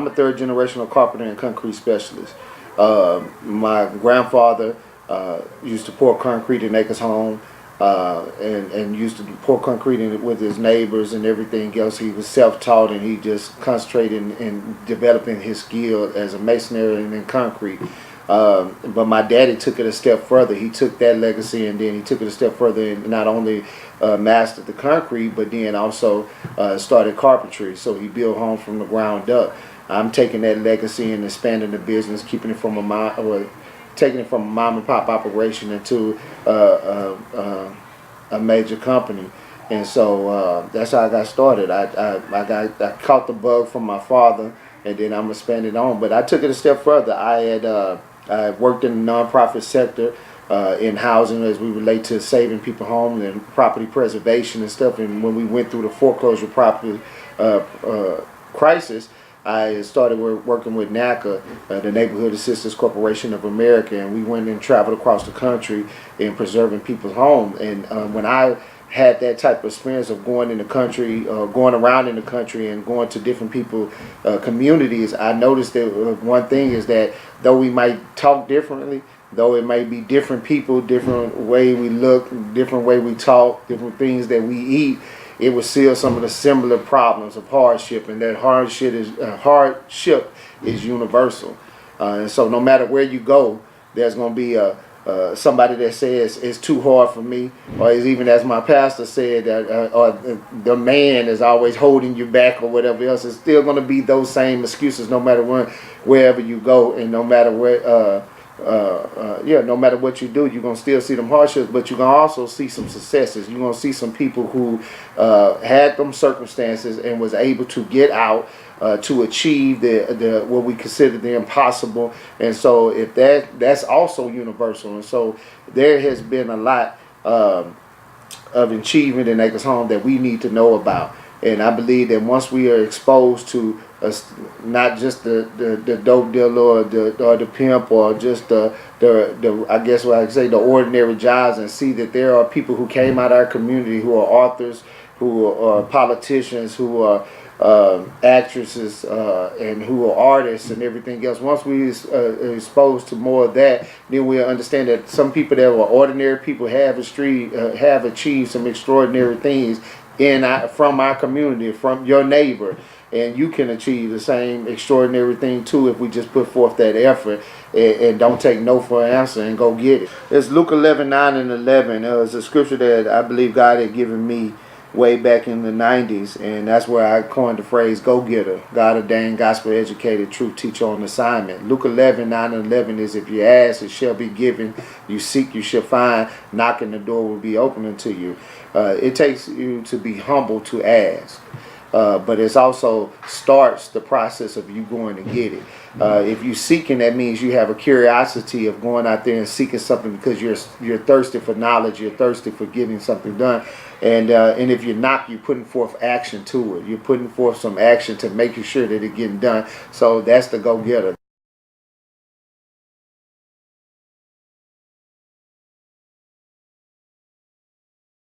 I'm a third generational carpenter and concrete specialist. My grandfather used to pour concrete in Acres Home, and used to pour concrete in it with his neighbors and everything else. He was self-taught, and he just concentrated in developing his skill as a masonry and in concrete. But my daddy took it a step further. He took that legacy, and then he took it a step further and not only mastered the concrete, but then also started carpentry. So he built homes from the ground up. I'm taking that legacy and expanding the business, keeping it from taking it from a mom and pop operation into a major company. And so that's how I got started. I caught the bug from my father, and then I'm expanding on. But I took it a step further. I worked in the nonprofit sector in housing as we relate to saving people homes and property preservation and stuff. And when we went through the foreclosure property crisis, I started working with NACA, the Neighborhood Assistance Corporation of America, and we went and traveled across the country in preserving people's homes. And when I had that type of experience of going in the country, going around in the country and going to different people, communities, I noticed that one thing is that though we might talk differently, though it may be different people, different way we look, different way we talk, different things that we eat, it was still some of the similar problems of hardship, and that hardship is universal. And so no matter where you go, there's going to be somebody that says it's too hard for me, or is even as my pastor said, or the man is always holding you back or whatever else. It's still going to be those same excuses no matter wherever you go, and no matter where. No matter what you do, you're going to still see them hardships, but you're going to also see some successes. You're going to see some people who had them circumstances and was able to get out to achieve the what we consider the impossible. And so if that's also universal. And so there has been a lot of achievement in Acres Home that we need to know about. And I believe that once we are exposed to not just the dope dealer or the pimp or just the I guess what I say the ordinary jobs, and see that there are people who came out of our community who are authors, who are politicians, who are actresses, and who are artists and everything else. Once we are exposed to more of that, then we'll understand that some people that were ordinary people have achieved some extraordinary things from our community, from your neighbor. And you can achieve the same extraordinary thing too if we just put forth that effort and don't take no for an answer and go get it. It's Luke 11:9 and 11. It was a scripture that I believe God had given me way back in the 90s, and that's where I coined the phrase "GoGetta." God ordained, gospel educated, truth teacher on assignment. Luke 11:9 and 11 is, if you ask, it shall be given. You seek, you shall find. Knocking, the door will be opening to you. It takes you to be humble to ask. But it also starts the process of you going to get it. If you're seeking, that means you have a curiosity of going out there and seeking something because you're thirsty for knowledge, you're thirsty for getting something done. And if you're not, you're putting forth action to it. You're putting forth some action to making sure that it's getting done. So that's the go-getter.